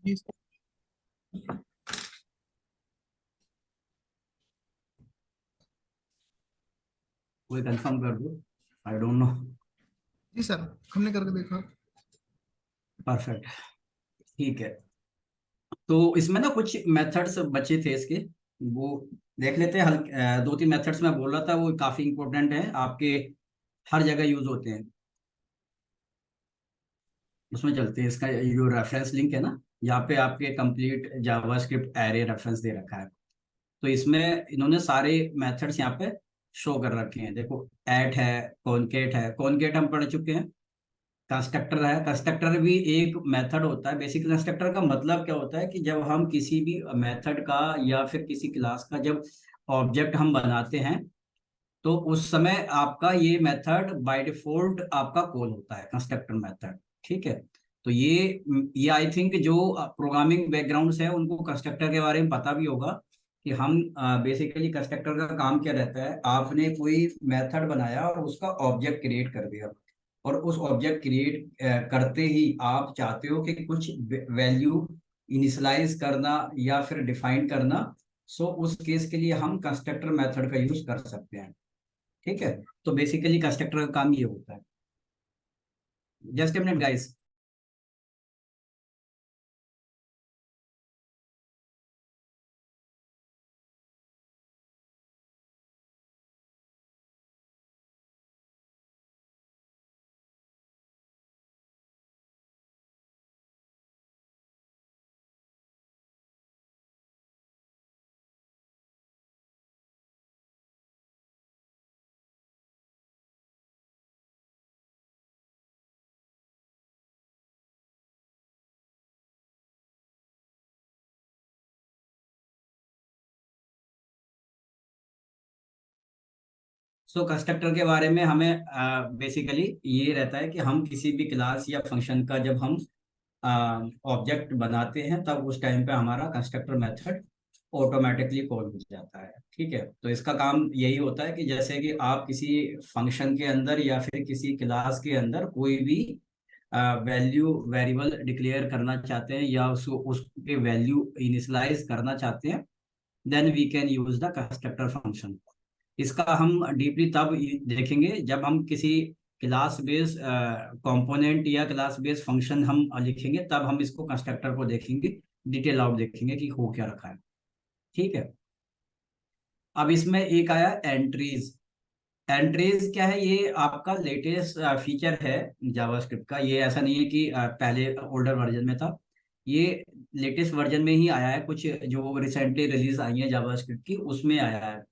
जी कोई कंफर्म कर दो। I don't know. जी सर, हमने करके देखा। परफेक्ट। ठीक है। तो इसमें ना कुछ मेथड्स बचे थे इसके, वो देख लेते हैं। दो तीन मेथड्स मैं बोल रहा था, वो काफी इंपॉर्टेंट है, आपके हर जगह यूज होते हैं। उसमें चलते हैं। इसका जो रेफरेंस लिंक है ना, यहाँ पे आपके कंप्लीट जावास्क्रिप्ट एरे रेफरेंस दे रखा है। तो इसमें इन्होंने सारे मेथड्स यहाँ पे शो कर रखे हैं। देखो, ऐट है, कॉनकेट है। कॉनकेट हम पढ़ चुके हैं। कंस्ट्रक्टर है। कंस्ट्रक्टर भी एक मेथड होता है। बेसिक कंस्ट्रक्टर का मतलब क्या होता है कि जब हम किसी भी मेथड का या फिर किसी क्लास का जब ऑब्जेक्ट हम बनाते हैं, तो उस समय आपका ये मेथड बाय डिफॉल्ट आपका कॉल होता है, कंस्ट्रक्टर मेथड। ठीक है। तो ये आई थिंक जो प्रोग्रामिंग बैकग्राउंड्स है उनको कंस्ट्रक्टर के बारे में पता भी होगा कि हम बेसिकली कंस्ट्रक्टर का काम क्या रहता है। आपने कोई मेथड बनाया और उसका ऑब्जेक्ट क्रिएट कर दिया, और उस ऑब्जेक्ट क्रिएट करते ही आप चाहते हो कि कुछ वैल्यू इनिशियलाइज करना या फिर डिफाइन करना। सो उस केस के लिए हम कंस्ट्रक्टर मेथड का यूज कर सकते हैं। ठीक है। तो बेसिकली कंस्ट्रक्टर का काम ये होता है। Just a minute guys. So constructor के बारे में हमें बेसिकली ये रहता है कि हम किसी भी क्लास या फंक्शन का जब हम ऑब्जेक्ट बनाते हैं, तब उस टाइम पे हमारा कंस्ट्रक्टर मेथड ऑटोमेटिकली कॉल हो जाता है। ठीक है। तो इसका काम यही होता है कि जैसे कि आप किसी फंक्शन के अंदर या फिर किसी क्लास के अंदर कोई भी वैल्यू वेरिएबल डिक्लेयर करना चाहते हैं या उसको उसके वैल्यू इनिशियलाइज करना चाहते हैं, then we can use the constructor function. इसका हम डीपली तब देखेंगे जब हम किसी क्लास बेस कंपोनेंट या क्लास बेस फंक्शन हम लिखेंगे, तब हम इसको कंस्ट्रक्टर को देखेंगे, डिटेल आउट देखेंगे कि हो क्या रखा है। ठीक है। अब इसमें एक आया एंट्रीज। एंट्रीज क्या है? ये आपका लेटेस्ट फीचर है जावास्क्रिप्ट का। ये ऐसा नहीं है कि पहले ओल्डर वर्जन में था। ये लेटेस्ट वर्जन में ही आया है। कुछ जो रिसेंटली रिलीज आई है जावास्क्रिप्ट की, उसमें आया है।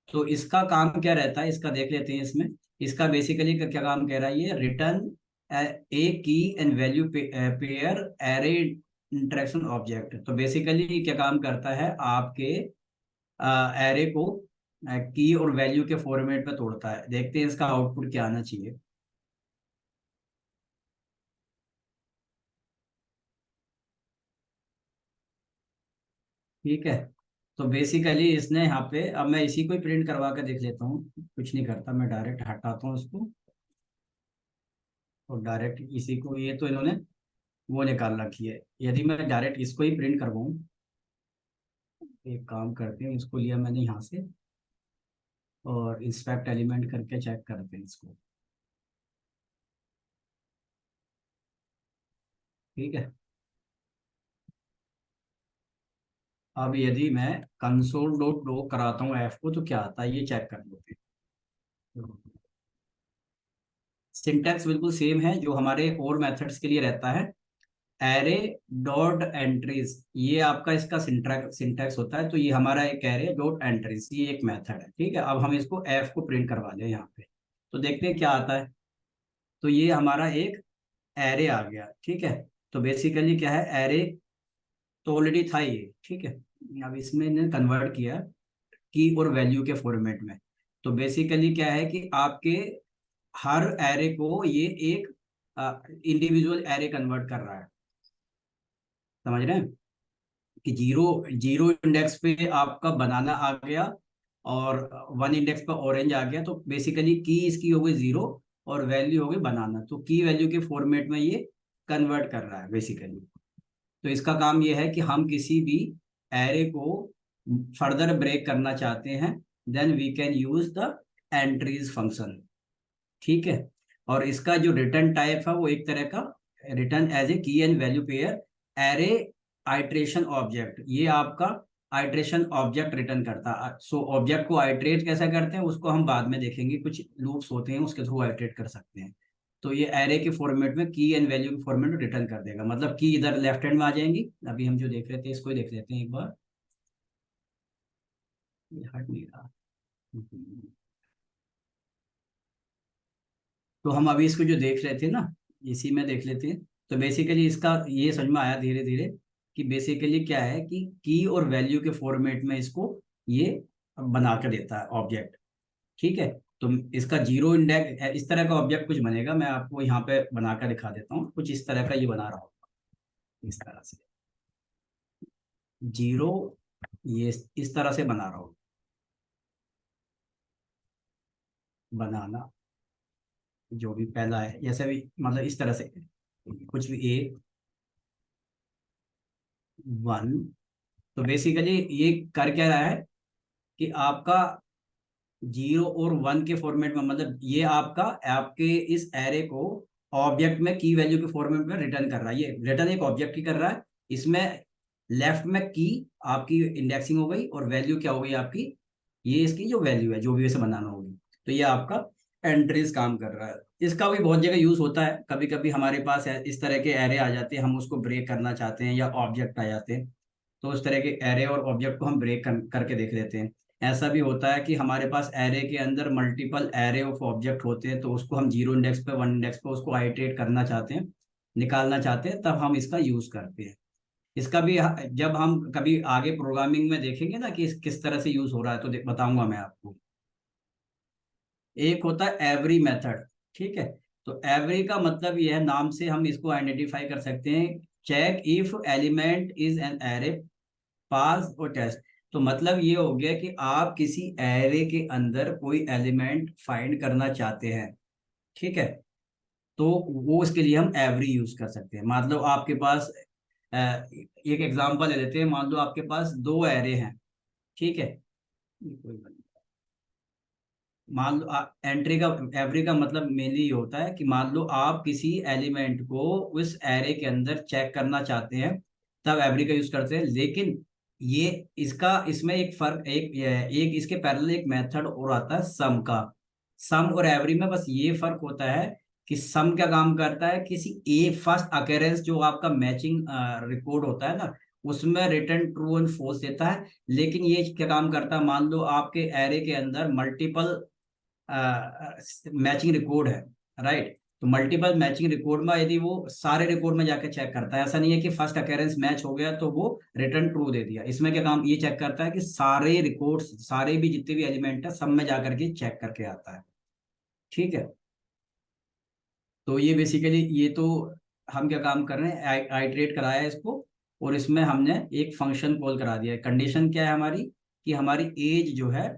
तो इसका काम क्या रहता है, इसका देख लेते हैं इसमें। इसका बेसिकली क्या काम कह रहा है, ये रिटर्न ए की and value pair array interaction object. तो बेसिकली क्या काम करता है, आपके एरे को की और वैल्यू के फॉर्मेट में तोड़ता है। देखते हैं इसका आउटपुट क्या आना चाहिए। ठीक है। तो बेसिकली इसने यहाँ पे, अब मैं इसी को ही प्रिंट करवा के देख लेता हूँ। कुछ नहीं करता, मैं डायरेक्ट हटाता हूँ इसको और डायरेक्ट इसी को, ये तो इन्होंने वो निकाल रखी है। यदि मैं डायरेक्ट इसको ही प्रिंट करवाऊँ, एक काम करते हैं, इसको लिया मैंने यहाँ से और इंस्पेक्ट एलिमेंट करके चेक करते हैं इसको। ठीक है। अब यदि मैं कंसोल डॉट लॉग कराता हूँ एफ को, तो क्या आता है ये चेक कर लेते हैं। सिंटैक्स बिल्कुल सेम है जो हमारे और मेथड्स के लिए रहता है। एरे डॉट एंट्रीज, ये आपका इसका सिंटैक्स होता है। तो ये हमारा एक एरे डॉट एंट्रीज, ये एक मेथड है। ठीक है। अब हम इसको एफ को प्रिंट करवा लें यहाँ पे, तो देखते हैं क्या आता है। तो ये हमारा एक एरे आ गया। ठीक है। तो बेसिकली क्या है, एरे तो ऑलरेडी था ये। ठीक है। अब इसमें इन्हें कन्वर्ट किया की और वैल्यू के फॉर्मेट में। तो बेसिकली क्या है कि आपके हर एरे को ये एक इंडिविजुअल एरे कन्वर्ट कर रहा है। समझ रहे हैं कि जीरो जीरो इंडेक्स पे आपका बनाना आ गया और वन इंडेक्स पे ऑरेंज आ गया। तो बेसिकली की इसकी हो गई जीरो और वैल्यू हो गई बनाना। तो की वैल्यू के फॉर्मेट में ये कन्वर्ट कर रहा है बेसिकली। तो इसका काम ये है कि हम किसी भी एरे को फर्दर ब्रेक करना चाहते हैं, then we can use the entries function. ठीक है। और इसका जो रिटर्न टाइप है वो एक तरह का रिटर्न एज ए की and value pair array iteration object, ये आपका आइट्रेशन ऑब्जेक्ट रिटर्न करता है। सो ऑब्जेक्ट को आइट्रेट कैसे करते हैं उसको हम बाद में देखेंगे, कुछ लूप्स होते हैं उसके थ्रू आइट्रेट कर सकते हैं। तो ये एरे के फॉर्मेट में की एंड वैल्यू के फॉर्मेट में रिटर्न कर देगा, मतलब की इधर लेफ्ट हैंड में आ जाएंगी। अभी हम जो देख रहे थे इसको ही देख लेते हैं एक बार, ये हट नहीं रहा। तो हम अभी इसको जो देख रहे थे ना, इसी में देख लेते हैं। तो बेसिकली इसका ये समझ में आया धीरे धीरे कि बेसिकली क्या है कि की और वैल्यू के फॉर्मेट में इसको ये बना कर देता है ऑब्जेक्ट। ठीक है। तो इसका जीरो इंडेक्स इस तरह का ऑब्जेक्ट कुछ बनेगा, मैं आपको यहाँ पे बनाकर दिखा देता हूँ। कुछ इस तरह का ये बना रहा हूँ, इस तरह से जीरो, ये इस तरह से बना रहा हूँ, बनाना जो भी पहला है जैसे भी, मतलब इस तरह से कुछ भी ए वन। तो बेसिकली ये कर क्या रहा है कि आपका जीरो और वन के फॉर्मेट में, मतलब ये आपका आपके इस एरे को ऑब्जेक्ट में की वैल्यू के फॉर्मेट में रिटर्न कर रहा है। ये रिटर्न एक ऑब्जेक्ट की कर रहा है, इसमें लेफ्ट में की आपकी इंडेक्सिंग हो गई और वैल्यू क्या हो गई आपकी, ये इसकी जो वैल्यू है जो भी वैसे बनाना होगी। तो ये आपका एंट्रीज काम कर रहा है। इसका भी बहुत जगह यूज होता है, कभी कभी हमारे पास इस तरह के एरे आ जाते हैं, हम उसको ब्रेक करना चाहते हैं या ऑब्जेक्ट आ जाते हैं, तो उस तरह के एरे और ऑब्जेक्ट को हम ब्रेक करके देख लेते हैं। ऐसा भी होता है कि हमारे पास एरे के अंदर मल्टीपल एरे ऑफ ऑब्जेक्ट होते हैं, तो उसको हम जीरो इंडेक्स पे वन इंडेक्स पे उसको आइटरेट करना चाहते हैं, निकालना चाहते हैं, तब हम इसका यूज करते हैं। इसका भी जब हम कभी आगे प्रोग्रामिंग में देखेंगे ना कि किस तरह से यूज हो रहा है, तो बताऊंगा मैं आपको। एक होता है एवरी मेथड। ठीक है। तो एवरी का मतलब यह है, नाम से हम इसको आइडेंटिफाई कर सकते हैं, check if element is an array pass और टेस्ट। तो मतलब ये हो गया कि आप किसी एरे के अंदर कोई एलिमेंट फाइंड करना चाहते हैं। ठीक है। तो वो उसके लिए हम एवरी यूज कर सकते हैं। मान लो आपके पास एक एग्जांपल ले लेते हैं, मान लो आपके पास दो एरे हैं। ठीक है। ये कोई मान लो एंट्री का एवरी का मतलब मेनली ये होता है कि मान लो आप किसी एलिमेंट को उस एरे के अंदर चेक करना चाहते हैं, तब एवरी का यूज करते हैं। लेकिन ये इसका इसमें एक फर्क, एक इसके पैरेलल एक मेथड और आता है सम का। सम और एवरी में बस ये फर्क होता है कि सम क्या काम करता है, किसी एक फर्स्ट अकेरेंस जो आपका मैचिंग रिकॉर्ड होता है ना, उसमें रिटर्न ट्रू एंड फॉल्स देता है। लेकिन ये क्या काम करता है, मान लो आपके एरे के अंदर मल्टीपल मैचिंग रिकॉर्ड है, राइट। तो मल्टीपल मैचिंग रिकॉर्ड में यदि वो सारे रिकॉर्ड में जाकर चेक करता है, ऐसा नहीं है कि फर्स्ट अकेरेंस मैच हो गया तो वो रिटर्न ट्रू दे दिया। इसमें क्या काम ये चेक करता है कि सारे रिकॉर्ड्स, सारे भी जितने भी एलिमेंट है सब में जाकर के चेक करके आता है। ठीक है। तो ये बेसिकली ये तो हम क्या काम कर रहे हैं, आइट्रेट कराया है इसको, और इसमें हमने एक फंक्शन कॉल करा दिया है। कंडीशन क्या है हमारी, कि हमारी एज जो है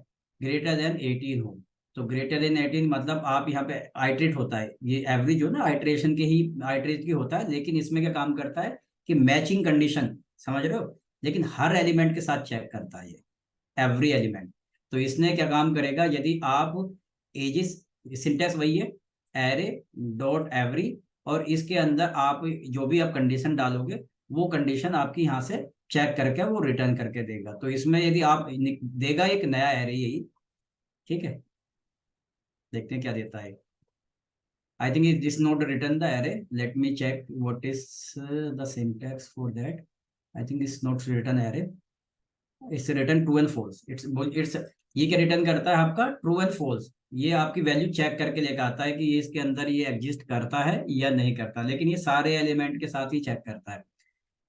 ग्रेटर देन 18 हो। तो ग्रेटर देन 18 मतलब आप यहाँ पे आइट्रेट होता है, ये एवरेज हो ना, आइट्रेशन के ही आइट्रेट की होता है। लेकिन इसमें क्या काम करता है कि मैचिंग कंडीशन, समझ रहे हो, लेकिन हर एलिमेंट के साथ चेक करता है ये, एवरी एलिमेंट। तो इसने क्या काम करेगा, यदि आप एजिस, सिंटेक्स वही है, एरे डॉट एवरी, और इसके अंदर आप जो भी आप कंडीशन डालोगे वो कंडीशन आपकी यहाँ से चेक करके वो रिटर्न करके देगा। तो इसमें यदि आप देगा एक नया एरे यही। ठीक है। देखते हैं क्या देता है। I think it this not return the array, let me check what is the syntax for that. I think this not return array, it's return true and false. It's ये क्या रिटर्न करता है आपका, ट्रू एंड फॉल्स। ये आपकी value check करके लेकर आता है कि ये इसके अंदर ये एग्जिस्ट करता है या नहीं करता, लेकिन ये सारे एलिमेंट के साथ ही चेक करता है।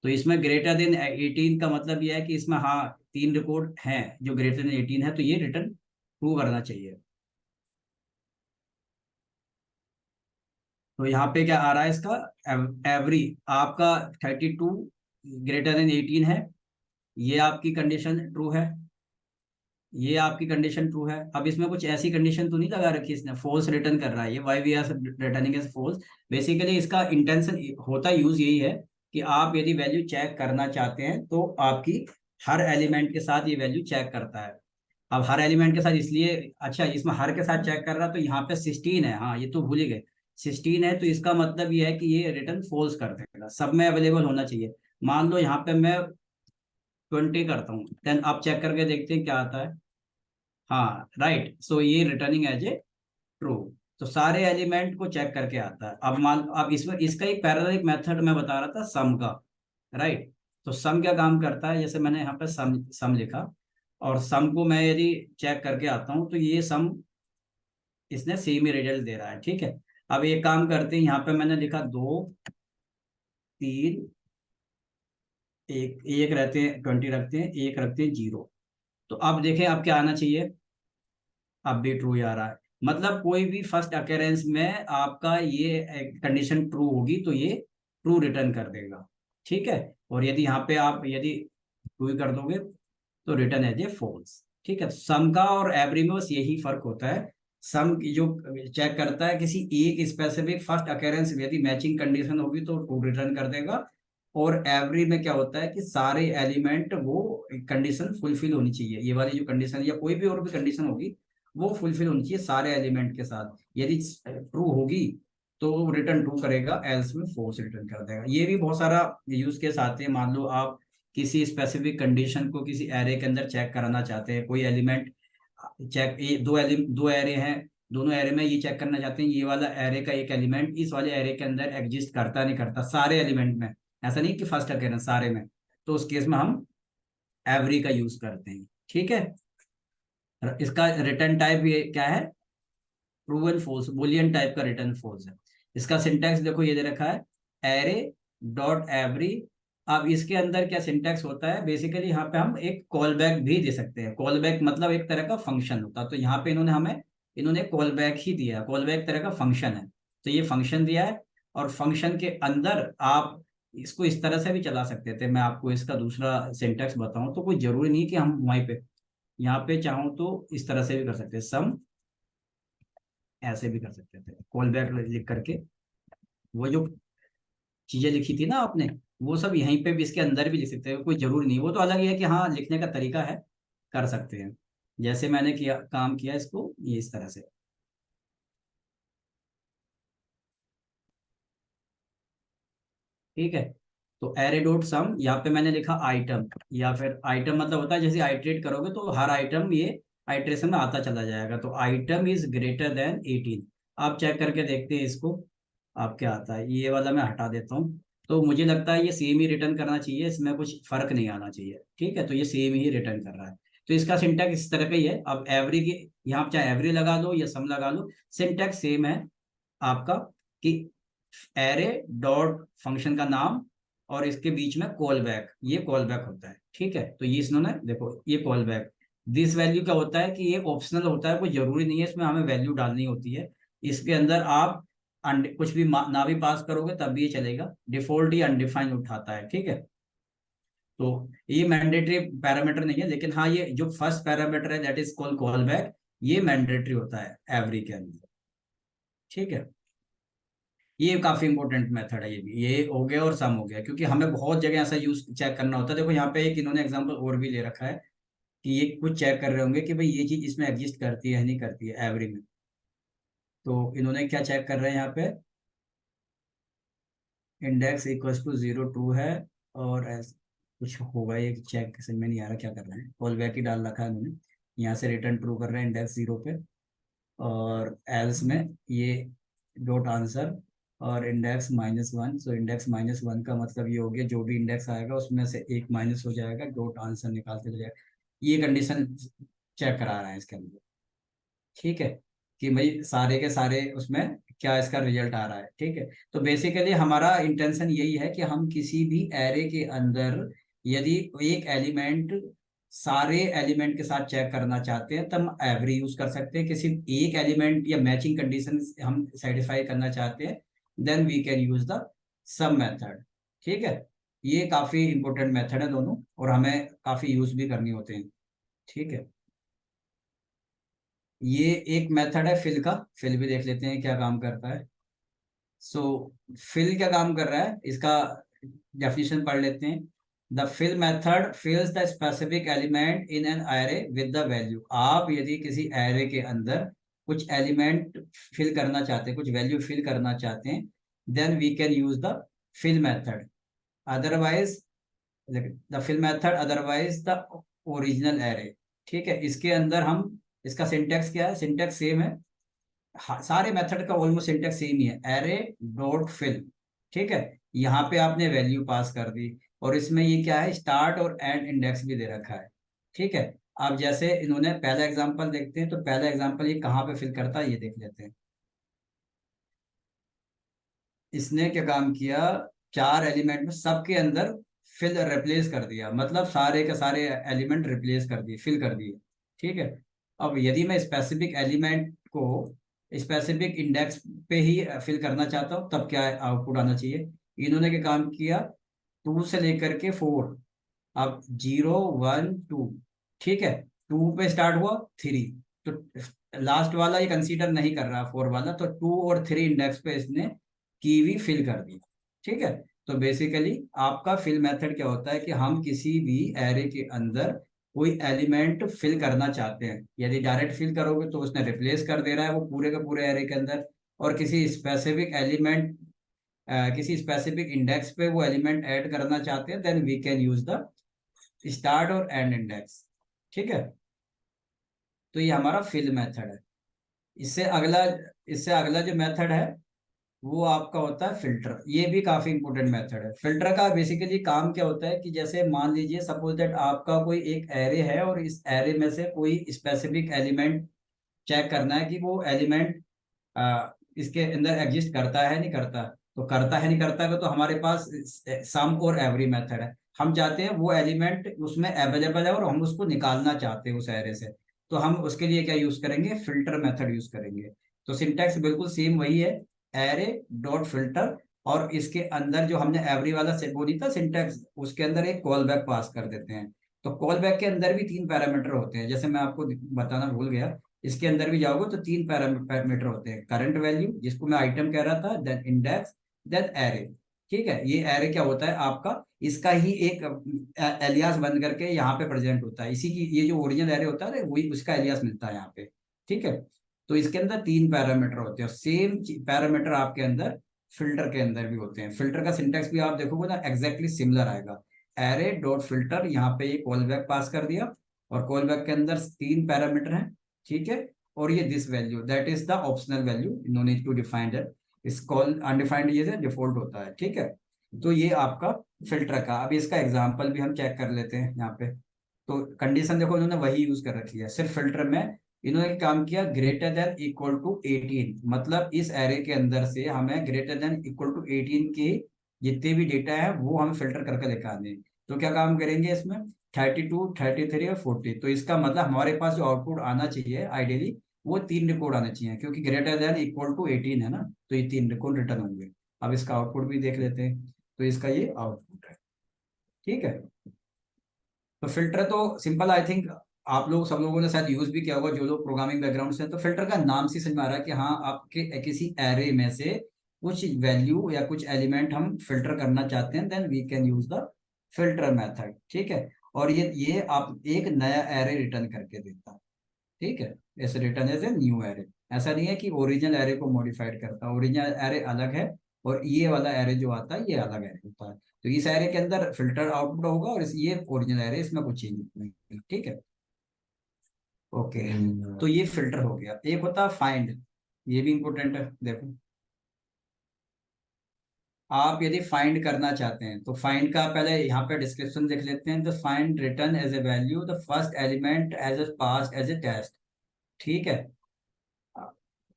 तो इसमें ग्रेटर देन 18 का मतलब ये है कि इसमें हाँ तीन रिकॉर्ड हैं जो ग्रेटर देन 18 है, तो ये रिटर्न ट्रू करना चाहिए। तो यहाँ पे क्या आ रहा है इसका, एवरी आपका 32 ग्रेटर देन 18 है, ये आपकी कंडीशन ट्रू है, ये आपकी कंडीशन ट्रू है। अब इसमें कुछ ऐसी कंडीशन तो नहीं लगा रखी इसने, फॉल्स रिटर्न कर रहा है ये, why we are returning as false. Basically इसका इंटेंशन होता यूज यही है कि आप यदि वैल्यू चेक करना चाहते हैं तो आपकी हर एलिमेंट के साथ ये वैल्यू चेक करता है। अब हर एलिमेंट के साथ इसलिए, अच्छा इसमें हर के साथ चेक कर रहा, तो यहाँ पे 16 है, हाँ ये तो भूल ही गए, 16 है, तो इसका मतलब ये है कि ये रिटर्न फॉल्स कर देगा, सब में अवेलेबल होना चाहिए। मान लो यहाँ पे मैं 20 करता हूँ, देन आप चेक करके देखते हैं क्या आता है। हाँ राइट, सो ये रिटर्निंग एज ए ट्रू। तो सारे एलिमेंट को चेक करके आता है। अब इसमें इसका एक पैरेलल एक मेथड मैं बता रहा था सम का, राइट। तो सम क्या काम करता है, जैसे मैंने यहाँ पे सम सम लिखा, और सम को मैं यदि चेक करके आता हूँ तो ये सम इसने सेम ही रिजल्ट दे रहा है, ठीक है। अब एक काम करते हैं, यहाँ पे मैंने लिखा 2 3, एक एक रहते हैं 20 रखते हैं, एक रखते हैं 0। तो अब देखें अब क्या आना चाहिए, अब भी ट्रू ही आ रहा है। मतलब कोई भी फर्स्ट अकेरेंस में आपका ये कंडीशन ट्रू होगी तो ये ट्रू रिटर्न कर देगा, ठीक है। और यदि यहाँ पे आप यदि ट्रू ही कर दोगे तो रिटर्न एज ए फॉल्स, ठीक है। सम का और एवरी में बस यही फर्क होता है। सम जो चेक करता है किसी एक स्पेसिफिक फर्स्ट अकेरेंस में, यदि मैचिंग कंडीशन होगी तो ट्रू रिटर्न कर देगा। और एवरी में क्या होता है कि सारे एलिमेंट वो कंडीशन फुलफिल होनी चाहिए, ये वाली जो कंडीशन या कोई भी और भी कंडीशन होगी वो फुलफिल होनी चाहिए सारे एलिमेंट के साथ। यदि ट्रू होगी तो रिटर्न ट्रू करेगा, एल्स में फॉल्स रिटर्न कर देगा। ये भी बहुत सारा यूज केस आते हैं। मान लो आप किसी स्पेसिफिक कंडीशन को किसी एरे के अंदर चेक कराना चाहते हैं, कोई एलिमेंट चेक, ये दो एरे हैं, दोनों एरे में ये चेक करना चाहते हैं ये वाला एरे का एक एलिमेंट इस वाले एरे के अंदर एग्जिस्ट करता नहीं करता, सारे एलिमेंट में, ऐसा नहीं कि फर्स्ट अकेले सारे में। तो उस केस में हम एवरी का यूज करते हैं, ठीक है। इसका रिटर्न टाइप ये क्या है, true and false, boolean type का रिटर्न फॉल्स है। इसका सिंटैक्स देखो ये दे रखा है, एरे डॉट एवरी। अब इसके अंदर क्या सिंटैक्स होता है, बेसिकली यहाँ पे हम एक कॉल बैक भी दे सकते हैं। कॉल बैक मतलब एक तरह का फंक्शन होता है, तो यहाँ पे इन्होंने कॉल बैक ही दिया, कॉल बैक तरह का फंक्शन है। तो ये फंक्शन दिया है, और फंक्शन के अंदर आप इसको इस तरह से भी चला सकते थे। मैं आपको इसका दूसरा सिंटैक्स बताऊं तो कोई जरूरी नहीं कि हम वहीं पे, यहाँ पे चाहूँ तो इस तरह से भी कर सकते हैं, सम ऐसे भी कर सकते थे कॉल बैक लिख करके। वो जो चीजें लिखी थी ना आपने, वो सब यहीं पे भी इसके अंदर भी लिख सकते हैं, कोई जरूरी नहीं। वो तो अलग ही है कि हाँ लिखने का तरीका है, कर सकते हैं। जैसे मैंने किया काम किया इसको ये इस तरह से, ठीक है। तो एरे डॉट सम, यहाँ पे मैंने लिखा आइटम, या फिर आइटम मतलब होता है जैसे आइट्रेट करोगे तो हर आइटम ये आइट्रेशन में आता चला जाएगा। तो आइटम इज ग्रेटर देन 18। आप चेक करके देखते हैं इसको, आप क्या आता है। ये वाला मैं हटा देता हूँ। तो मुझे लगता है ये सेम ही रिटर्न करना चाहिए, इसमें कुछ फर्क नहीं आना चाहिए, ठीक है। तो ये सेम ही रिटर्न कर रहा है। तो इसका सिंटैक्स इस तरह का ही है। अब एवरी की यहाँ आप चाहे एवरी लगा लो या सम लगा लो, सिंटैक्स सेम है आपका, कि एरे डॉट फंक्शन का नाम और इसके बीच में कॉल बैक, ये कॉल बैक होता है, ठीक है। तो ये इसने देखो ये कॉल बैक, दिस वैल्यू क्या होता है कि ये ऑप्शनल होता है, कोई जरूरी नहीं है इसमें हमें वैल्यू डालनी होती है। इसके अंदर आप कुछ भी ना भी पास करोगे तब भी ये चलेगा, डिफॉल्ट ही अनडिफाइंड उठाता है, ठीक है। तो ये मैंडेटरी पैरामीटर नहीं है, लेकिन हाँ ये जो फर्स्ट पैरामीटर है that is call call back, ये मैंडेटरी होता है एवरी के अंदर, ठीक है। ये काफी इंपॉर्टेंट मेथड है, ये हो गया और सम हो गया, क्योंकि हमें बहुत जगह ऐसा यूज चेक करना होता है। देखो यहाँ पे एक इन्होंने एग्जांपल और भी ले रखा है कि ये कुछ चेक कर रहे होंगे कि भाई ये चीज इसमें एग्जिस्ट करती है नहीं करती है एवरी में। तो इन्होंने क्या चेक कर रहे हैं यहाँ पे, इंडेक्स इक्वल्स टू 0 2 है, और कुछ होगा ये चेक समझ में नहीं आ रहा क्या कर रहे हैं, कॉल बैक ही डाल रखा है इन्होंने। यहाँ से रिटर्न ट्रू कर रहे हैं इंडेक्स 0 पे, और एल्स में ये डॉट आंसर और इंडेक्स -1। सो इंडेक्स -1 का मतलब ये हो गया जो भी इंडेक्स आएगा उसमें से एक माइनस हो जाएगा, डॉट आंसर निकालते जाएगा। ये कंडीशन चेक करा रहा है इसके अंदर, ठीक है, कि भाई सारे के सारे उसमें क्या इसका रिजल्ट आ रहा है, ठीक है। तो बेसिकली हमारा इंटेंशन यही है कि हम किसी भी एरे के अंदर यदि एक एलिमेंट सारे एलिमेंट के साथ चेक करना चाहते हैं तब हम एवरी यूज कर सकते हैं। किसी एक एलिमेंट या मैचिंग कंडीशन हम सेटिस्फाई करना चाहते हैं, then we can use the some method, ठीक है। ये काफी इंपॉर्टेंट मेथड है दोनों, और हमें काफी यूज भी करनी होते हैं, ठीक है। ये एक मेथड है फिल का, फिल भी देख लेते हैं क्या काम करता है। सो फिल क्या काम कर रहा है इसका, डेफिनेशन पढ़ लेते हैं। The fill method fills the specific element in an array with the value. आप यदि किसी एरे के अंदर कुछ एलिमेंट फिल करना चाहते हैं, कुछ वैल्यू फिल करना चाहते हैं, then we can use the fill method. Otherwise the fill method, otherwise the original array. ठीक है, इसके अंदर हम, इसका सिंटेक्स क्या है, सिंटेक्स सेम है, सारे मेथड का ऑलमोस्ट सिंटेक्स सेम ही है, एरे डॉट फिल। ठीक है, यहाँ पे आपने वैल्यू पास कर दी और इसमें ये क्या है, स्टार्ट और एंड इंडेक्स भी दे रखा है। ठीक है, अब जैसे इन्होंने पहला एग्जांपल देखते हैं, तो पहला एग्जांपल ये कहाँ पे फिल करता है ये देख लेते हैं। इसने क्या काम किया, चार एलिमेंट में सबके अंदर फिल रिप्लेस कर दिया, मतलब सारे के सारे एलिमेंट रिप्लेस कर दिए, फिल कर दिए। ठीक है, अब यदि मैं स्पेसिफिक एलिमेंट को स्पेसिफिक इंडेक्स पे ही फिल करना चाहता हूँ, तब क्या आउटपुट आना चाहिए। इन्होंने क्या काम किया, 2 से लेकर के 4, अब 0 1 2। ठीक है, 2 पे स्टार्ट हुआ, 3, तो लास्ट वाला ये कंसीडर नहीं कर रहा 4 वाला, तो 2 और 3 इंडेक्स पे इसने कीवी फिल कर दी। ठीक है, तो बेसिकली आपका फिल मेथड क्या होता है कि हम किसी भी एरे के अंदर कोई एलिमेंट फिल करना चाहते हैं, यदि डायरेक्ट फिल करोगे तो उसने रिप्लेस कर दे रहा है वो पूरे के पूरे एरे के अंदर, और किसी स्पेसिफिक एलिमेंट, किसी स्पेसिफिक इंडेक्स पे वो एलिमेंट ऐड करना चाहते हैं, then we can use the start और एंड इंडेक्स। ठीक है, तो ये हमारा फिल मेथड है। इससे अगला इससे अगला जो मेथड है वो आपका होता है फिल्टर। ये भी काफी इंपॉर्टेंट मेथड है। फिल्टर का बेसिकली काम क्या होता है कि जैसे मान लीजिए सपोज दैट आपका कोई एक एरे है और इस एरे में से कोई स्पेसिफिक एलिमेंट चेक करना है कि वो एलिमेंट इसके अंदर एग्जिस्ट करता है नहीं करता। तो करता है नहीं करता है तो हमारे पास सम और एवरी मेथड है। हम चाहते हैं वो एलिमेंट उसमें अवेलेबल है और हम उसको निकालना चाहते हैं उस एरे से, तो हम उसके लिए क्या यूज करेंगे, फिल्टर मेथड यूज करेंगे। तो सिंटैक्स बिल्कुल सेम वही है, एरे डॉट फिल्टर, और इसके अंदर जो हमने एवरी वाला से वो नहीं था सिंटैक्स, उसके अंदर एक कॉल बैक पास कर देते हैं। तो कॉल बैक के अंदर भी 3 पैरामीटर होते हैं, जैसे मैं आपको बताना भूल गया। इसके अंदर भी जाओगे तो 3 पैरामीटर होते हैं, करंट वैल्यू जिसको मैं आइटम कह रहा था, देन इंडेक्स, देन एरे। ठीक है, ये एरे क्या होता है आपका, इसका ही एक एलियास बन करके यहाँ पे प्रेजेंट होता है, इसी की ये जो ओरिजिनल एरे होता है वही उसका एलियास मिलता है यहाँ पे। ठीक है, तो इसके अंदर 3 पैरामीटर होते हैं, सेम पैरामीटर आपके अंदर फिल्टर के अंदर भी होते हैं। फिल्टर का सिंटेक्स भी आप देखोगे ना एग्जैक्टली सिमिलर आएगा, एरे डॉट फिल्टर, यहाँ पे ये कॉल बैक पास कर दिया और कॉल बैक के अंदर 3 पैरामीटर हैं। ठीक है, और ये this value that is the optional value, no need to define that, is call undefined ये डिफॉल्ट होता है। ठीक है, तो ये आपका फिल्टर का, अभी इसका एग्जांपल भी हम चेक कर लेते हैं यहाँ पे। तो कंडीशन देखो इन्होंने वही यूज कर रखी है, सिर्फ फिल्टर में इन्होंने काम किया ग्रेटर देन इक्वल टू 18, मतलब इस एरे के अंदर से हमें ग्रेटर देन इक्वल टू 18 के जितने भी डेटा है वो हमें फिल्टर करके दिखाने हैं। तो क्या काम करेंगे इसमें, 32 33 और 40, तो इसका मतलब हमारे पास जो आउटपुट आना चाहिए आइडियली वो 3 रिकॉर्ड आने चाहिए, क्योंकि ग्रेटर देन इक्वल टू 18 है ना, तो ये 3 रिकॉर्ड रिटर्न होंगे। अब इसका आउटपुट भी देख लेते हैं, तो इसका ये आउटपुट है। ठीक है, तो फिल्टर तो सिंपल, आई थिंक आप लोग सब लोगों ने शायद यूज भी किया होगा जो लोग प्रोग्रामिंग बैकग्राउंड से हैं। तो फिल्टर का नाम से समझ में आ रहा है कि हाँ आपके किसी एरे में से कुछ वैल्यू या कुछ एलिमेंट हम फिल्टर करना चाहते हैं, then we can use the filter method. ठीक है, और ये आप एक नया एरे रिटर्न करके देता है। ठीक है, ऐसे return as a new array, ऐसा नहीं है कि ओरिजिनल एरे को मॉडिफाइड करता, ओरिजिनल एरे अलग है और ये वाला एरे जो आता है ये अलग एरे होता है। तो इस एरे के अंदर फिल्टर आउटपुट होगा और ये ओरिजिनल एरे, इसमें कुछ चेंज नहीं। ठीक है, ओके, तो ये फिल्टर हो गया। एक होता है फाइंड, ये भी इंपॉर्टेंट है। देखो आप यदि फाइंड करना चाहते हैं तो फाइंड का पहले यहाँ पे डिस्क्रिप्शन देख लेते हैं। The find return as a value the first element as a pass as a test. ठीक है,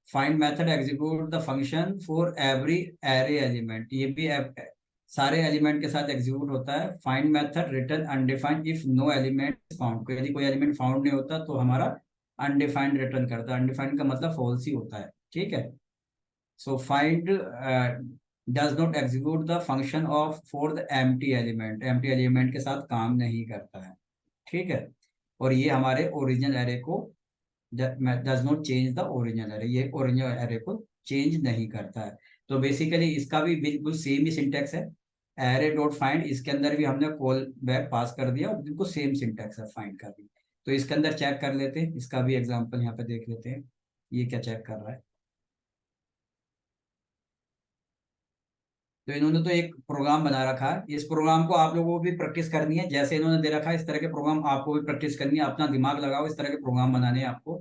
find method execute the function for every array element, ये भी सारे एलिमेंट के साथ एग्जीक्यूट होता है। Find method return undefined if no element found, यदि कोई एलिमेंट फाउंड नहीं होता तो हमारा अनडिफाइंड रिटर्न करता है। अनडिफाइंड का मतलब फॉल्स ही होता है। ठीक है, so find does not execute the function of for the empty element, empty element के साथ काम नहीं करता है। ठीक है, और ये हमारे ओरिजिनल एरे को does not change the original array, ये ओरिजिनल एरे को चेंज नहीं करता है। तो बेसिकली इसका भी बिल्कुल सेम ही सिंटेक्स है। एरे डॉट फाइंड, इसके अंदर भी हमने कॉल बैक पास कर दिया और बिल्कुल सेम सिंटैक्स है फाइंड का भी। तो इसके अंदर चेक कर लेते हैं, इसका भी एग्जांपल यहाँ पे देख लेते हैं ये क्या चेक कर रहा है। तो इन्होंने तो एक प्रोग्राम बना रखा है, इस प्रोग्राम को आप लोगों को भी प्रैक्टिस करनी है, जैसे इन्होंने दे रखा है इस तरह के प्रोग्राम आपको भी प्रैक्टिस करनी है, अपना दिमाग लगाओ, इस तरह के प्रोग्राम बनाने हैं आपको।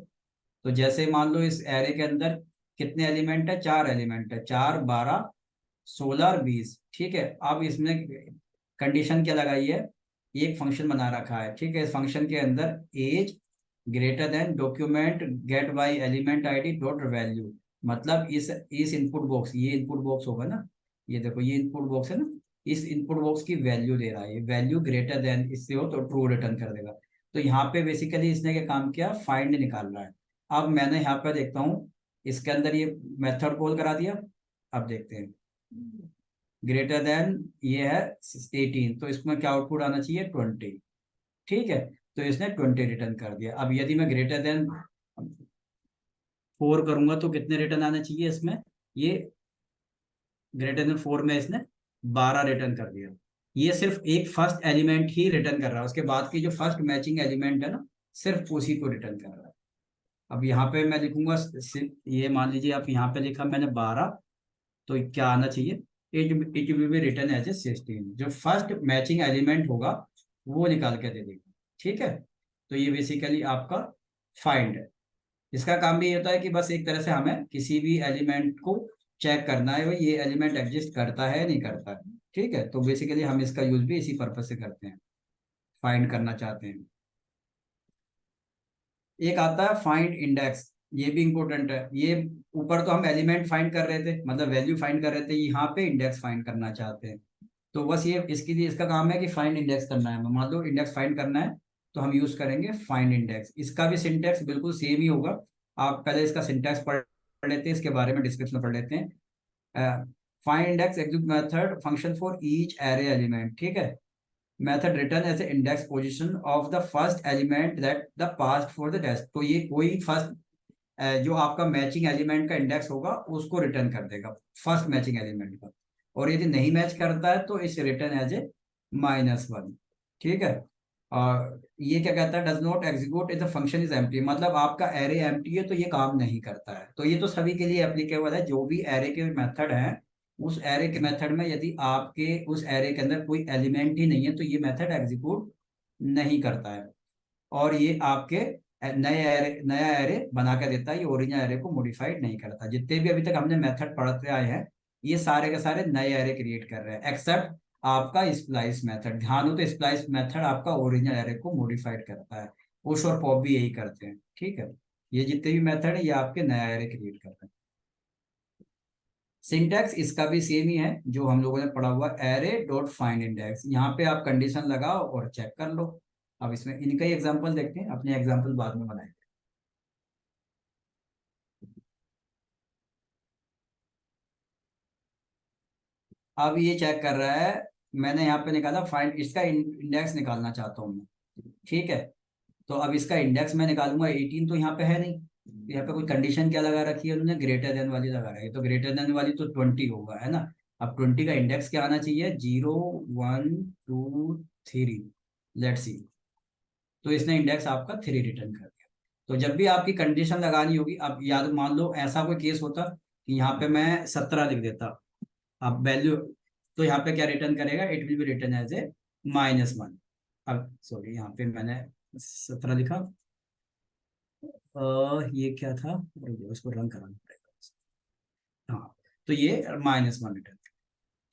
तो जैसे मान लो इस एरे के अंदर कितने एलिमेंट है, 4 एलिमेंट है, 4 12 16 और 20, ठीक है। अब इसमें कंडीशन क्या लगाई है, एक फंक्शन बना रखा है, ठीक है। इस फंक्शन के अंदर as greater than document get by element ID dot value, मतलब इस इनपुट बॉक्स, ये इनपुट बॉक्स होगा ना, ये देखो ये इनपुट बॉक्स है ना, इस इनपुट बॉक्स की वैल्यू दे रहा है, वैल्यू ग्रेटर देन इससे हो तो ट्रू रिटर्न कर देगा। तो यहाँ पे बेसिकली इसने क्या काम किया, फाइंड निकाल रहा है। अब मैंने यहाँ पे देखता हूँ इसके अंदर ये मेथड कॉल करा दिया, अब देखते हैं ग्रेटर देन ये है 18, तो इसमें क्या आउटपुट आना चाहिए 20, ठीक है। तो इसने 20 रिटर्न कर दिया। अब यदि मैं ग्रेटर देन 4 करूंगा तो कितने रिटर्न आना चाहिए इसमें, ये ग्रेटर देन 4 में इसने 12 रिटर्न कर दिया। ये सिर्फ एक फर्स्ट एलिमेंट ही रिटर्न कर रहा है, उसके बाद की जो फर्स्ट मैचिंग एलिमेंट है ना, सिर्फ उसी को रिटर्न कर रहा है। अब यहाँ पे मैं लिखूंगा ये मान लीजिए आप यहाँ पे लिखा मैंने 12, तो क्या आना चाहिए, it will be return as a 16, जो फर्स्ट मैचिंग एलिमेंट होगा वो निकाल के दे देगा, ठीक है। तो ये बेसिकली आपका फाइंड है। इसका काम भी ये होता है कि बस एक तरह से हमें किसी भी एलिमेंट को चेक करना है भाई ये एलिमेंट एग्जिस्ट करता है नहीं करता है, ठीक है। तो बेसिकली हम इसका यूज भी इसी पर्पज से करते हैं, फाइंड करना चाहते हैं। एक आता है फाइंड इंडेक्स, ये भी इंपॉर्टेंट है। ये ऊपर तो हम एलिमेंट फाइंड कर रहे थे, मतलब वैल्यू फाइंड कर रहे थे, यहाँ पे इंडेक्स फाइंड करना चाहते हैं। तो बस ये इसके लिए इसका काम है कि फाइंड इंडेक्स करना है, मान लो इंडेक्स फाइंड करना है तो हम यूज करेंगे फाइंड इंडेक्स। इसका भी सिंटेक्स बिल्कुल सेम ही होगा, आप पहले इसका सिंटेक्स पढ़ लेते हैं, इसके बारे में डिस्क्रिप्शन पढ़ लेते हैं। Find index execute method function for each array element, ठीक है। Method return as index position of the first element that the past for the test, तो ये कोई फर्स्ट जो आपका मैचिंग एलिमेंट का इंडेक्स होगा उसको रिटर्न कर देगा, फर्स्ट मैचिंग एलिमेंट का। और यदि नहीं मैच करता है तो इसे रिटर्न एज ए -1, ठीक है। और ये क्या कहता है, does not execute if the function is empty, मतलब आपका एरे एम्प्टी है तो ये काम नहीं करता है। तो ये तो सभी के लिए एप्लीकेबल है, जो भी एरे के मेथड हैं, उस एरे के मेथड में यदि आपके उस एरे के अंदर कोई एलिमेंट ही नहीं है तो ये मेथड एग्जीक्यूट नहीं करता है। और ये आपके नया एरे बना के देता है, ये ओरिजिनल एरे को मॉडिफाइड नहीं करता। जितने भी अभी तक हमने मेथड पढ़ते आए हैं ये सारे के सारे नए एरे क्रिएट कर रहे हैं, एक्सेप्ट आपका स्प्लाइस मेथड। ध्यान हो तो स्प्लाइस मेथड आपका ओरिजिनल एरे को मॉडिफाइड करता है, पुश और पॉप भी यही करते हैं, ठीक है। ये जितने भी मेथड है ये आपके नया एरे क्रिएट करते हैं। सिंटैक्स इसका भी सेम ही है जो हम लोगों ने पढ़ा हुआ, एरे डॉट फाइंड इंडेक्स, यहाँ पे आप कंडीशन लगाओ और चेक कर लो। अब इसमें इनका ही एग्जांपल देखते हैं, अपने एग्जांपल बाद में बनाएंगे। अब ये चेक कर रहा है, मैंने यहाँ पे निकाला फाइंड, इसका इंडेक्स निकालना चाहता हूँ मैं, ठीक है। तो अब इसका इंडेक्स मैं निकालूंगा 18, तो यहाँ पे है नहीं, यहाँ पे कोई कंडीशन क्या लगा रखी है उन्होंने, ग्रेटर देन वाली लगा रही है, तो ग्रेटर देन वाली तो 20 होगा, है ना। अब 20 का इंडेक्स क्या आना चाहिए, 0 1 2 3, लेट्स सी। तो इसने इंडेक्स आपका 3 रिटर्न कर दिया। तो जब भी आपकी कंडीशन लगानी होगी, अब याद मान लो ऐसा कोई केस होता कि यहाँ पे मैं 17 लिख देता, अब वैल्यू, तो यहाँ पे क्या रिटर्न करेगा, it will be return as a -1। अब सॉरी यहाँ पे मैंने 17 लिखा, ये क्या था, इसको रन कराना पड़ेगा। हाँ, तो ये -1 रिटर्न,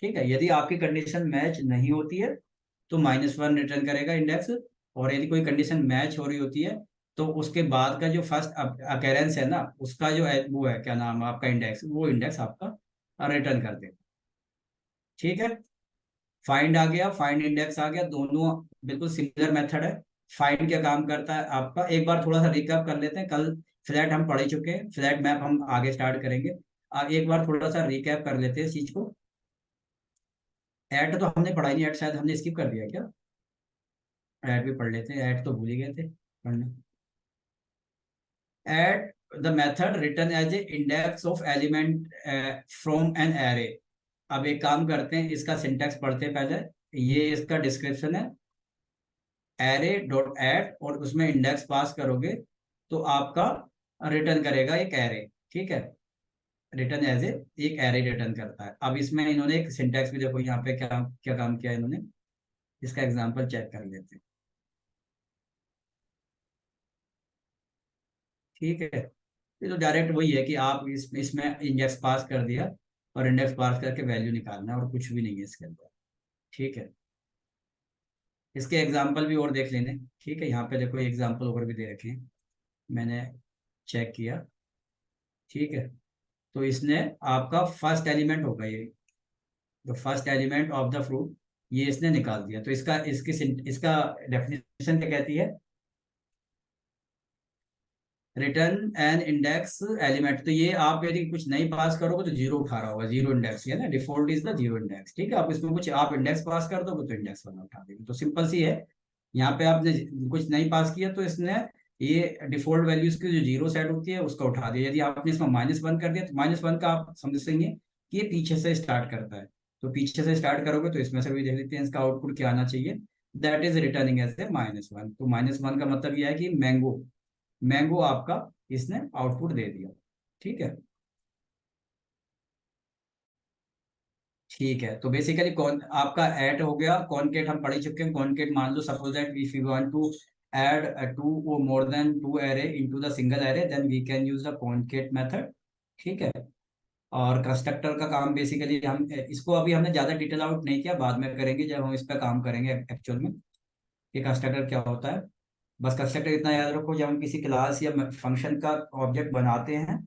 ठीक है। यदि आपकी कंडीशन मैच नहीं होती है तो -1 रिटर्न करेगा इंडेक्स, और यदि कोई कंडीशन मैच हो रही होती है तो उसके बाद का जो फर्स्ट अकेरेंस है ना, उसका जो है वो है क्या नाम है आपका इंडेक्स, वो इंडेक्स आपका रिटर्न कर देगा, ठीक है। फाइंड आ गया, फाइंड इंडेक्स आ गया, दोनों बिल्कुल सिमिलर मेथड है। फाइंड क्या काम करता है आपका, एक बार थोड़ा सा रिकैप कर लेते हैं, कल फ्लैट हम पढ़ ही चुके हैं, फ्लैट मैप हम आगे स्टार्ट करेंगे। एक बार थोड़ा सा रिकैप कर लेते हैं इस चीज को। ऐड तो हमने पढ़ा ही नहीं, ऐड शायद हमने स्किप कर दिया क्या, ऐड भी पढ़ लेते हैं, ऐड तो भूल ही गए थे पढ़ना। Add the method return as a index of element from an array, अब एक काम करते हैं, इसका सिंटैक्स पढ़ते हैं पहले। ये इसका डिस्क्रिप्शन है, एरे डॉट ऐड, और उसमें इंडेक्स पास करोगे तो आपका रिटर्न करेगा एक एरे। ठीक है, रिटर्न एज ए एक एरे रिटर्न करता है। अब इसमें इन्होंने एक सिंटैक्स भी देखो यहाँ पे क्या क्या काम किया इन्होंने, इसका एग्जांपल चेक कर लेते हैं। ठीक है, ये तो डायरेक्ट वही है कि आप इसमें इंडेक्स पास कर दिया, और इंडेक्स पास करके वैल्यू निकालना है, और कुछ भी नहीं है इसके अंदर। ठीक है, इसके एग्जाम्पल भी और देख लेने। ठीक है, यहाँ पे देखो एग्जाम्पल और भी दे रखे हैं, मैंने चेक किया। ठीक है, तो इसने आपका फर्स्ट एलिमेंट होगा ये, the first element of the fruit, ये इसने निकाल दिया। तो इसका डेफिनेशन क्या कहती है, रिटर्न एन इंडेक्स एलिमेंट। तो ये आप यदि कुछ नहीं पास करोगे तो जीरो उठा रहा होगा, जीरो इंडेक्स है ना, default is the zero index. ठीक है, आप इसमें कुछ आप इंडेक्स पास कर दोगे तो इंडेक्स वाला उठा देगा। तो सिंपल सी है, यहाँ पे आपने कुछ नहीं पास किया तो इसने ये डिफॉल्ट वैल्यूज की जो जीरो सेट होती है उसका उठा दिया। यदि आपने इसमें -1 कर दिया तो -1 का आप समझ सकेंगे कि ये पीछे से स्टार्ट करता है। तो पीछे से स्टार्ट करोगे तो इसमें से भी देख लेते हैं इसका आउटपुट क्या आना चाहिए, that is returning as a -1। तो -1 का मतलब यह है कि मैंगो, मैंगो आपका इसने आउटपुट दे दिया। ठीक है, ठीक है, तो बेसिकली कौन आपका ऐड हो गया। कॉनकेट हम पढ़ ही चुके हैं। कॉनकेट मान लो suppose that if you want to add two or more than two array into the single array, then we can use the concat method. ठीक है, और कंस्ट्रक्टर का काम बेसिकली हम इसको अभी हमने ज्यादा डिटेल आउट नहीं किया, बाद में करेंगे जब हम इस पर काम करेंगे एक्चुअल में कि कंस्ट्रक्टर क्या होता है। बस कंस्ट्रक्टर इतना याद रखो, जब हम किसी क्लास या फंक्शन का ऑब्जेक्ट बनाते हैं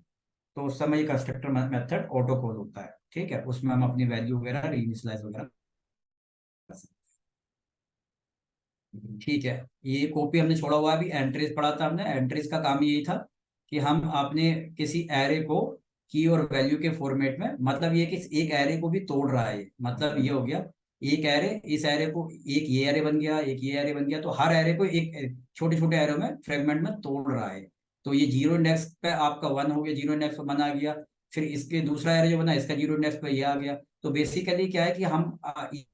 तो उस समय ये कंस्ट्रक्टर मेथड ऑटो कॉल होता है। ठीक है, उसमें हम अपनी वैल्यू वगैरह रीइनिशियलाइज वगैरह कर सकते हैं। ठीक है, ये कॉपी हमने छोड़ा हुआ है, अभी एंट्रीज पढ़ा था हमने। एंट्रीज का काम यही था कि हम अपने किसी एरे को की और वैल्यू के फॉर्मेट में, मतलब ये कि एक एरे को भी तोड़ रहा है। मतलब ये हो गया एक एरे, इस एरे को एक ये एरे बन गया, एक ये एरे बन गया, तो हर एरे को एक छोटे छोटे एरो में फ्रेगमेंट में तोड़ रहा है। तो ये जीरो इंडेक्स पे आपका 1 हो गया, जीरो इंडेक्स पे 1 आ गया। फिर इसके दूसरा एरे जो बना इसका जीरो इंडेक्स पे ये आ गया। तो बेसिकली क्या है कि हम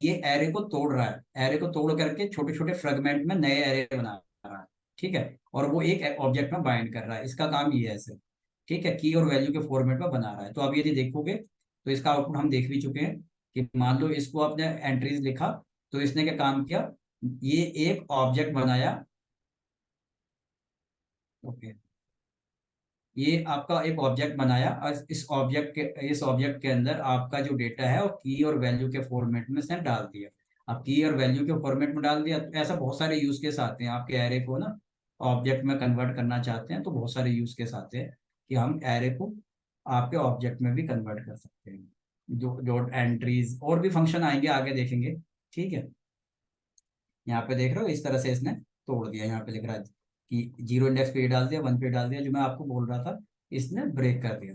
ये एरे को तोड़ रहा है, एरे को तोड़ करके छोटे छोटे फ्रेगमेंट में नए एरे बना रहा है। ठीक है, और वो एक ऑब्जेक्ट में बाइंड कर रहा है, इसका काम ये है ऐसे। ठीक है, की और वैल्यू के फॉर्मेट में बना रहा है। तो अब यदि देखोगे तो इसका आउटपुट हम देख भी चुके हैं कि मान लो इसको आपने एंट्रीज लिखा, तो इसने क्या काम किया, ये एक ऑब्जेक्ट बनाया। ओके, ये आपका एक ऑब्जेक्ट बनाया, और इस ऑब्जेक्ट के अंदर आपका जो डेटा है वो की और वैल्यू के फॉर्मेट में से डाल दिया। अब की और वैल्यू के फॉर्मेट में डाल दिया तो ऐसा बहुत सारे यूज केस आते हैं आपके एरे को ना ऑब्जेक्ट में कन्वर्ट करना चाहते हैं, तो बहुत सारे यूज केस आते हैं कि हम एरे को आपके ऑब्जेक्ट में भी कन्वर्ट कर सकते हैं। जो डॉट एंट्रीज और भी फंक्शन आएंगे आगे देखेंगे। ठीक है, यहाँ पे देख रहे हो इस तरह से इसने तोड़ दिया। यहाँ पे लिख रहा है कि जीरो इंडेक्स पे ये डाल दिया, 1 पे डाल दिया, जो मैं आपको बोल रहा था इसने ब्रेक कर दिया।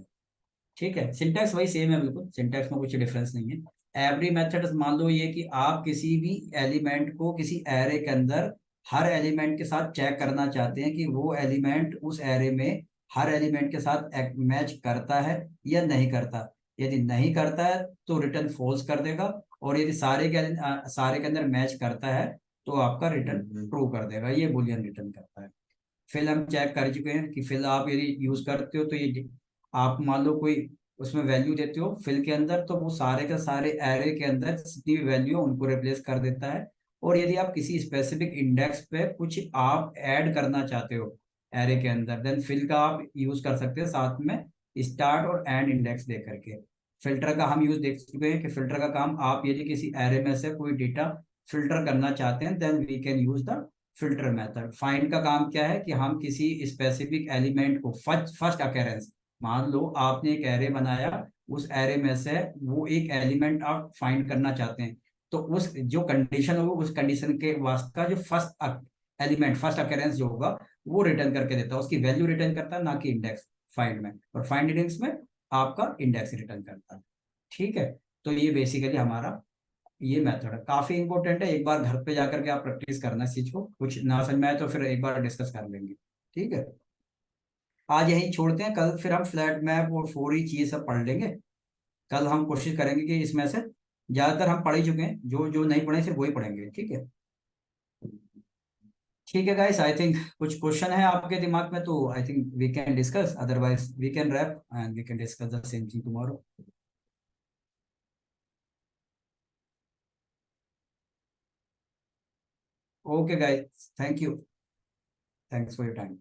ठीक है, सिंटैक्स वही सेम है, बिल्कुल सिंटैक्स में कुछ डिफरेंस नहीं है। एवरी मेथड मान लो ये कि आप किसी भी एलिमेंट को किसी एरे के अंदर हर एलिमेंट के साथ चेक करना चाहते हैं कि वो एलिमेंट उस एरे में हर एलिमेंट के साथ मैच करता है या नहीं करता। यदि नहीं करता है तो रिटर्न फॉल्स कर देगा, और यदि सारे के अंदर मैच करता है तो आपका रिटर्न ट्रू कर देगा, ये बुलियन रिटर्न करता है। फिल हम चेक कर चुके हैं कि फिल आप यदि यूज करते हो तो ये आप मान लो कोई उसमें वैल्यू देते हो फिल के अंदर, तो वो सारे के सारे एरे के अंदर जितनी भी वैल्यू है उनको रिप्लेस कर देता है। और यदि आप किसी स्पेसिफिक इंडेक्स पे कुछ आप ऐड करना चाहते हो एरे के अंदर, देन फिल का आप यूज कर सकते हैं साथ में स्टार्ट और एंड इंडेक्स दे करके। फिल्टर का हम यूज देख चुके हैं कि फिल्टर का काम, आप यदि किसी एरे में से कोई डेटा फिल्टर करना चाहते हैं then we can use the filter method. Find का काम क्या है कि हम किसी स्पेसिफिक एलिमेंट को फर्स्ट अकेरेंस, मान लो आपने एक एरे बनाया, उस एरे में से वो एक एलिमेंट आप फाइंड करना चाहते हैं, तो उस जो कंडीशन होगा उस कंडीशन के वास्ते का जो फर्स्ट एलिमेंट फर्स्ट अकेरेंस जो होगा वो रिटर्न करके देता है, उसकी वैल्यू रिटर्न करता है, ना कि इंडेक्स फाइंड में। और फाइंड इंडेक्स में आपका इंडेक्स रिटर्न करता है। ठीक है, तो ये बेसिकली हमारा ये मेथड है, काफी इंपॉर्टेंट है। एक बार घर पे जाकर के आप प्रैक्टिस करना इस चीज को, कुछ ना समझ में आए तो फिर एक बार डिस्कस कर लेंगे। ठीक है, आज यहीं छोड़ते हैं, कल फिर हम फ्लैट मैप और 4E चीज सब पढ़ लेंगे। कल हम कोशिश करेंगे कि इसमें से ज्यादातर हम पढ़ ही चुके हैं, जो जो नहीं पढ़े सिर्फ वही पढ़ेंगे, ठीक है। ठीक है गाइस, आई थिंक कुछ क्वेश्चन है आपके दिमाग में तो I think we can discuss, otherwise we can wrap and we can discuss the same thing tomorrow. Okay guys, thank you, thanks for your time.